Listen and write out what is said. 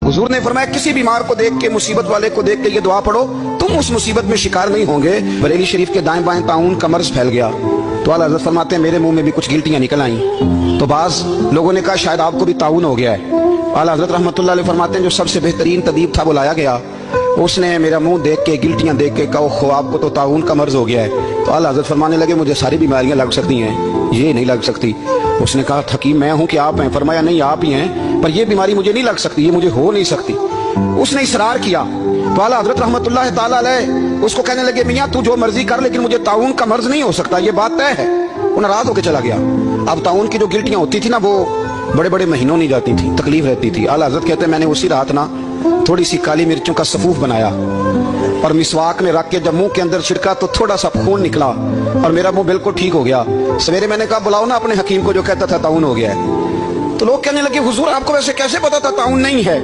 हुजूर ने फरमाया किसी बीमार को देख के, मुसीबत वाले को देख के ये दुआ पढ़ो, तुम उस मुसीबत में शिकार नहीं होंगे। बरेली शरीफ के दाएं बाएं ताउन का मर्ज फैल गया तो आला हज़रत फरमाते हैं मेरे मुंह में भी कुछ गिल्टियां निकल आई। तो बाज लोगों ने कहा शायद आपको भी ताउन हो गया है। आला हज़रत रहमतुल्लाह अलैह फरमाते हैं जो सबसे बेहतरीन तबीब था बुलाया गया, उसने मेरा मुंह देख के, गिल्टियां देख के कहा खो आपको तो ताउन का मर्ज हो गया है। तो आला हज़रत फरमाने लगे मुझे सारी बीमारियां लग सकती हैं, ये नहीं लग सकती। उसने कहा हकीम मैं हूं कि आप हैं? फरमाया नहीं आप ही हैं, पर ये बीमारी मुझे नहीं लग सकती, ये मुझे हो नहीं सकती। उसने इसरार किया तो आला हज़रत रहमतुल्लाह ताला अलैह उसको कहने लगे मियां तू जो मर्जी कर लेकिन मुझे ताउन का मर्ज नहीं हो सकता, ये बात तय है। वो नाराज होकर चला गया। अब ताउन की जो गिल्टियां होती थी ना वो बड़े बड़े महीनों नहीं जाती थी, तकलीफ रहती थी। आला हज़रत कहते हैं मैंने उसी रात ना थोड़ी सी काली मिर्चों का सफूफ बनाया और मिसवाक में रख के जब मुंह के अंदर छिड़का तो थोड़ा सा खून निकला और मेरा मुंह बिल्कुल ठीक हो गया। सवेरे मैंने कहा बुलाओ ना अपने हकीम को जो कहता था ताउन हो गया है। तो लोग कहने लगे हुजूर आपको वैसे कैसे पता था ताउन नहीं है?